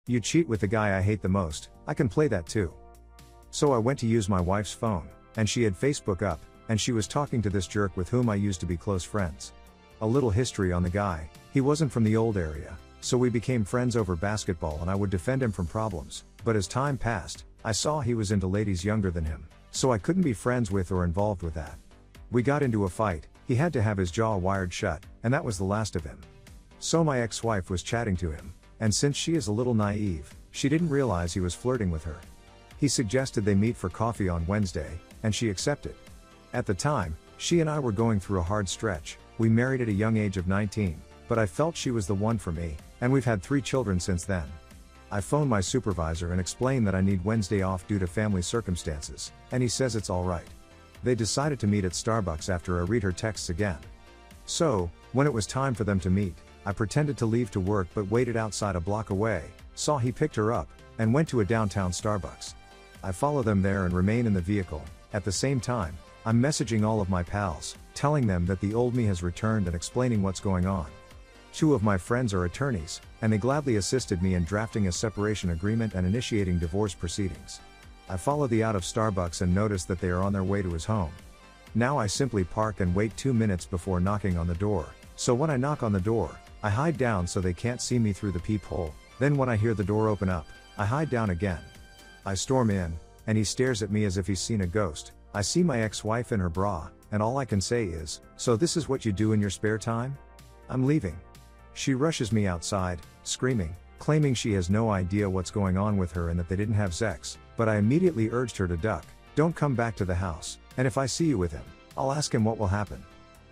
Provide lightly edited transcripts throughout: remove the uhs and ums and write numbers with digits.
You cheat with the guy I hate the most, I can play that too. So I went to use my wife's phone, and she had Facebook up, and she was talking to this jerk with whom I used to be close friends. A little history on the guy: he wasn't from the old area, so we became friends over basketball and I would defend him from problems, but as time passed, I saw he was into ladies younger than him, so I couldn't be friends with or involved with that. We got into a fight, he had to have his jaw wired shut, and that was the last of him. So my ex-wife was chatting to him, and since she is a little naive, she didn't realize he was flirting with her. He suggested they meet for coffee on Wednesday, and she accepted. At the time, she and I were going through a hard stretch. We married at a young age of 19, but I felt she was the one for me, and we've had 3 children since then. I phoned my supervisor and explained that I need Wednesday off due to family circumstances, and he says it's alright. They decided to meet at Starbucks after I read her texts again. So, when it was time for them to meet, I pretended to leave to work but waited outside a block away, saw he picked her up, and went to a downtown Starbucks. I follow them there and remain in the vehicle. At the same time, I'm messaging all of my pals, telling them that the old me has returned and explaining what's going on. 2 of my friends are attorneys, and they gladly assisted me in drafting a separation agreement and initiating divorce proceedings. I follow the out of Starbucks and notice that they are on their way to his home. Now I simply park and wait 2 minutes before knocking on the door, so when I knock on the door, I hide down so they can't see me through the peephole. Then when I hear the door open up, I hide down again. I storm in, and he stares at me as if he's seen a ghost. I see my ex-wife in her bra, and all I can say is, "So this is what you do in your spare time?" I'm leaving. She rushes me outside, screaming, claiming she has no idea what's going on with her and that they didn't have sex, but I immediately urged her to duck. Don't come back to the house, and if I see you with him, I'll ask him what will happen.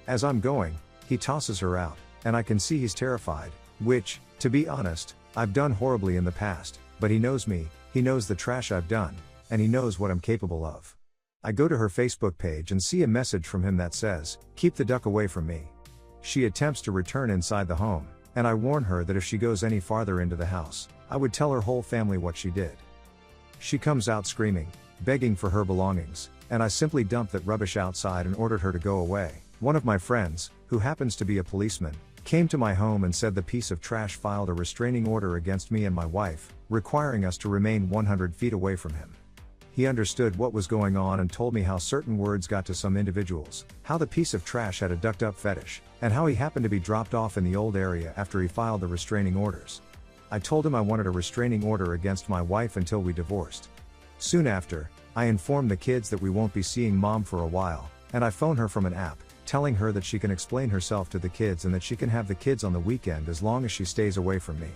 As I'm going, he tosses her out, and I can see he's terrified, which, to be honest, I've done horribly in the past, but he knows me, he knows the trash I've done, and he knows what I'm capable of. I go to her Facebook page and see a message from him that says, "Keep the duck away from me." She attempts to return inside the home, and I warn her that if she goes any farther into the house, I would tell her whole family what she did. She comes out screaming, begging for her belongings, and I simply dumped that rubbish outside and ordered her to go away. One of my friends, who happens to be a policeman, came to my home and said the piece of trash filed a restraining order against me and my wife, requiring us to remain 100 feet away from him. He understood what was going on and told me how certain words got to some individuals, how the piece of trash had a ducked up fetish, and how he happened to be dropped off in the old area after he filed the restraining orders. I told him I wanted a restraining order against my wife until we divorced. Soon after, I informed the kids that we won't be seeing mom for a while, and I phone her from an app, telling her that she can explain herself to the kids and that she can have the kids on the weekend as long as she stays away from me.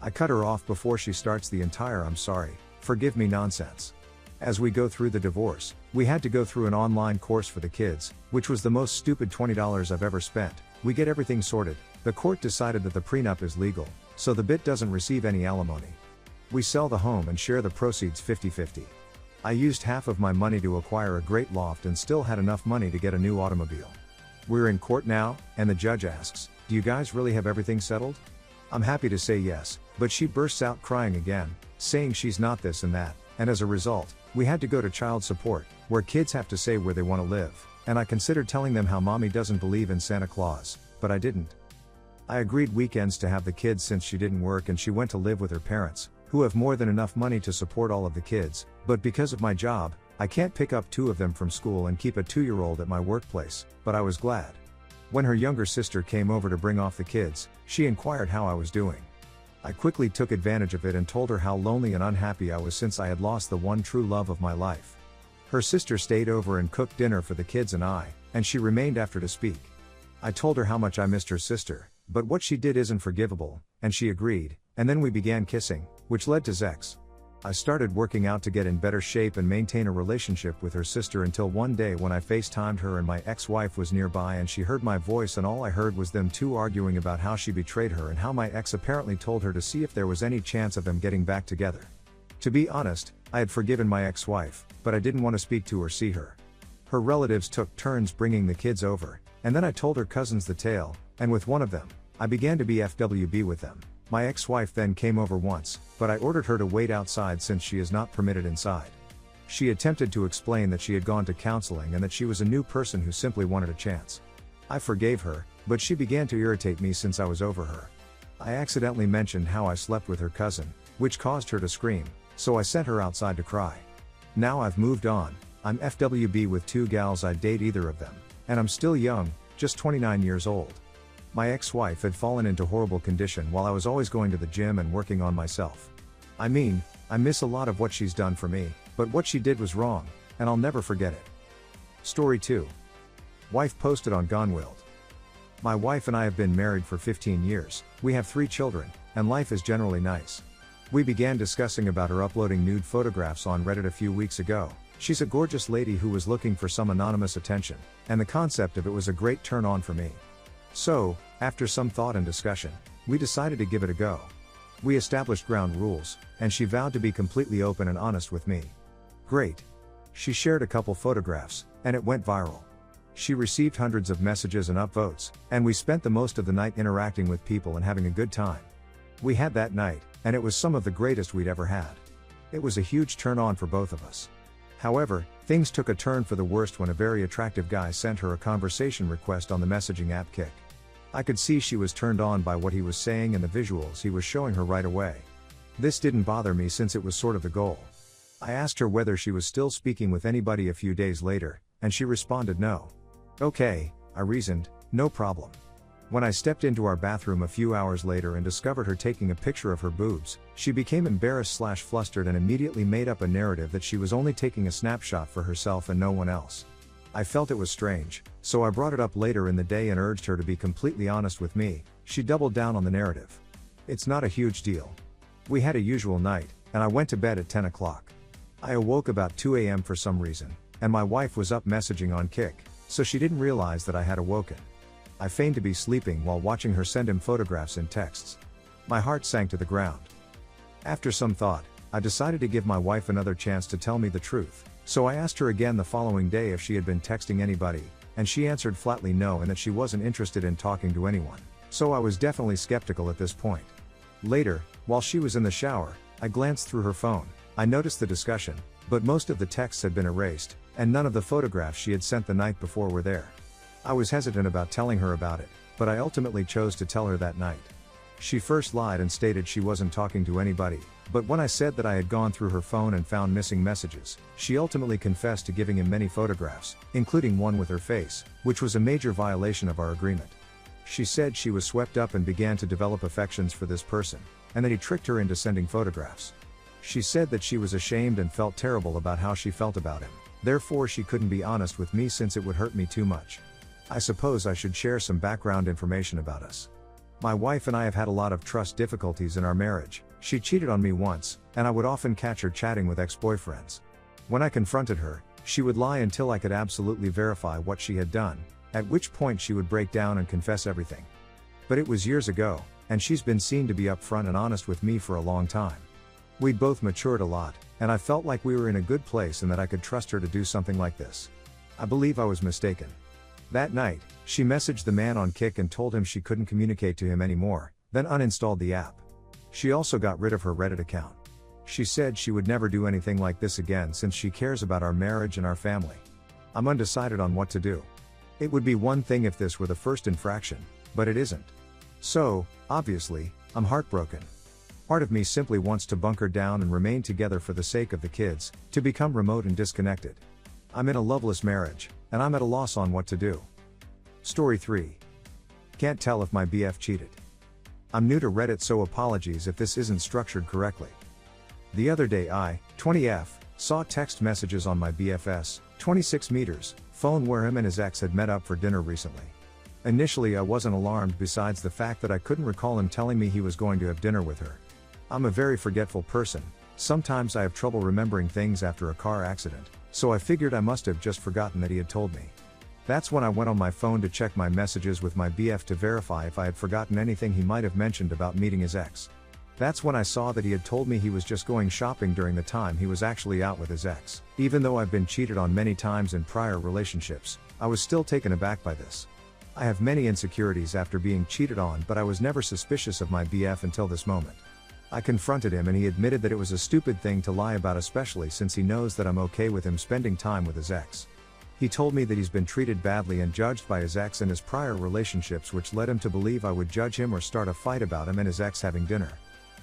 I cut her off before she starts the entire "I'm sorry, forgive me" nonsense. As we go through the divorce, we had to go through an online course for the kids, which was the most stupid $20 I've ever spent. We get everything sorted. The court decided that the prenup is legal, so the bit doesn't receive any alimony. We sell the home and share the proceeds 50-50. I used half of my money to acquire a great loft and still had enough money to get a new automobile. We're in court now, and the judge asks, "Do you guys really have everything settled?" I'm happy to say yes, but she bursts out crying again, saying she's not this and that, and as a result, we had to go to child support, where kids have to say where they want to live, and I considered telling them how mommy doesn't believe in Santa Claus, but I didn't. I agreed weekends to have the kids since she didn't work and she went to live with her parents, who have more than enough money to support all of the kids, but because of my job, I can't pick up 2 of them from school and keep a 2-year-old at my workplace, but I was glad. When her younger sister came over to bring off the kids, she inquired how I was doing. I quickly took advantage of it and told her how lonely and unhappy I was since I had lost the one true love of my life. Her sister stayed over and cooked dinner for the kids and I, and she remained after to speak. I told her how much I missed her sister, but what she did isn't forgivable, and she agreed, and then we began kissing, which led to sex. I started working out to get in better shape and maintain a relationship with her sister until one day when I FaceTimed her and my ex-wife was nearby and she heard my voice and all I heard was them 2 arguing about how she betrayed her and how my ex apparently told her to see if there was any chance of them getting back together. To be honest, I had forgiven my ex-wife, but I didn't want to speak to or see her. Her relatives took turns bringing the kids over, and then I told her cousins the tale, and with one of them, I began to be FWB with them. My ex-wife then came over once, but I ordered her to wait outside since she is not permitted inside. She attempted to explain that she had gone to counseling and that she was a new person who simply wanted a chance. I forgave her, but she began to irritate me since I was over her. I accidentally mentioned how I slept with her cousin, which caused her to scream, so I sent her outside to cry. Now I've moved on, I'm FWB with 2 gals, I'd date either of them, and I'm still young, just 29 years old. My ex-wife had fallen into horrible condition while I was always going to the gym and working on myself. I mean, I miss a lot of what she's done for me, but what she did was wrong, and I'll never forget it. Story 2. Wife posted on Gone Wild. My wife and I have been married for 15 years, we have 3 children, and life is generally nice. We began discussing about her uploading nude photographs on Reddit a few weeks ago. She's a gorgeous lady who was looking for some anonymous attention, and the concept of it was a great turn on for me. So, after some thought and discussion, we decided to give it a go. We established ground rules, and she vowed to be completely open and honest with me. Great. She shared a couple photographs, and it went viral. She received hundreds of messages and upvotes, and we spent the most of the night interacting with people and having a good time. We had that night, and it was some of the greatest we'd ever had. It was a huge turn on for both of us. However, things took a turn for the worst when a very attractive guy sent her a conversation request on the messaging app Kik. I could see she was turned on by what he was saying and the visuals he was showing her right away. This didn't bother me since it was sort of the goal. I asked her whether she was still speaking with anybody a few days later, and she responded no. Okay, I reasoned, no problem. When I stepped into our bathroom a few hours later and discovered her taking a picture of her boobs, she became embarrassed/flustered and immediately made up a narrative that she was only taking a snapshot for herself and no one else. I felt it was strange, so I brought it up later in the day and urged her to be completely honest with me. She doubled down on the narrative. It's not a huge deal. We had a usual night, and I went to bed at 10 o'clock. I awoke about 2 a.m. for some reason, and my wife was up messaging on Kik, so she didn't realize that I had awoken. I feigned to be sleeping while watching her send him photographs and texts. My heart sank to the ground. After some thought, I decided to give my wife another chance to tell me the truth, so I asked her again the following day if she had been texting anybody, and she answered flatly no and that she wasn't interested in talking to anyone, so I was definitely skeptical at this point. Later, while she was in the shower, I glanced through her phone. I noticed the discussion, but most of the texts had been erased, and none of the photographs she had sent the night before were there. I was hesitant about telling her about it, but I ultimately chose to tell her that night. She first lied and stated she wasn't talking to anybody, but when I said that I had gone through her phone and found missing messages, she ultimately confessed to giving him many photographs, including one with her face, which was a major violation of our agreement. She said she was swept up and began to develop affections for this person, and that he tricked her into sending photographs. She said that she was ashamed and felt terrible about how she felt about him, therefore she couldn't be honest with me since it would hurt me too much. I suppose I should share some background information about us. My wife and I have had a lot of trust difficulties in our marriage. She cheated on me once, and I would often catch her chatting with ex-boyfriends. When I confronted her, she would lie until I could absolutely verify what she had done, at which point she would break down and confess everything. But it was years ago, and she's been seen to be upfront and honest with me for a long time. We'd both matured a lot, and I felt like we were in a good place and that I could trust her to do something like this. I believe I was mistaken. That night, she messaged the man on Kik and told him she couldn't communicate to him anymore, then uninstalled the app. She also got rid of her Reddit account. She said she would never do anything like this again since she cares about our marriage and our family. I'm undecided on what to do. It would be one thing if this were the first infraction, but it isn't. So, obviously, I'm heartbroken. Part of me simply wants to bunker down and remain together for the sake of the kids, to become remote and disconnected. I'm in a loveless marriage, and I'm at a loss on what to do. Story 3. Can't tell if my BF cheated. I'm new to Reddit, so apologies if this isn't structured correctly. The other day I, 20F, saw text messages on my BFS, 26 meters, phone where him and his ex had met up for dinner recently. Initially I wasn't alarmed besides the fact that I couldn't recall him telling me he was going to have dinner with her. I'm a very forgetful person, sometimes I have trouble remembering things after a car accident, so I figured I must have just forgotten that he had told me. That's when I went on my phone to check my messages with my BF to verify if I had forgotten anything he might have mentioned about meeting his ex. That's when I saw that he had told me he was just going shopping during the time he was actually out with his ex. Even though I've been cheated on many times in prior relationships, I was still taken aback by this. I have many insecurities after being cheated on, but I was never suspicious of my BF until this moment. I confronted him and he admitted that it was a stupid thing to lie about, especially since he knows that I'm okay with him spending time with his ex. He told me that he's been treated badly and judged by his ex in his prior relationships, which led him to believe I would judge him or start a fight about him and his ex having dinner.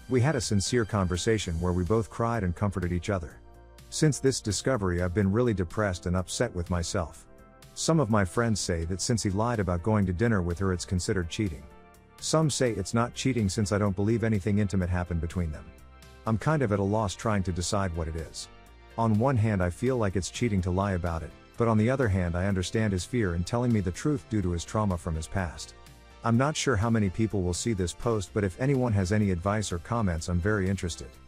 We had a sincere conversation where we both cried and comforted each other. Since this discovery, I've been really depressed and upset with myself. Some of my friends say that since he lied about going to dinner with her, it's considered cheating. Some say it's not cheating since I don't believe anything intimate happened between them. I'm kind of at a loss trying to decide what it is. On one hand, I feel like it's cheating to lie about it, but on the other hand, I understand his fear in telling me the truth due to his trauma from his past. I'm not sure how many people will see this post, but if anyone has any advice or comments, I'm very interested.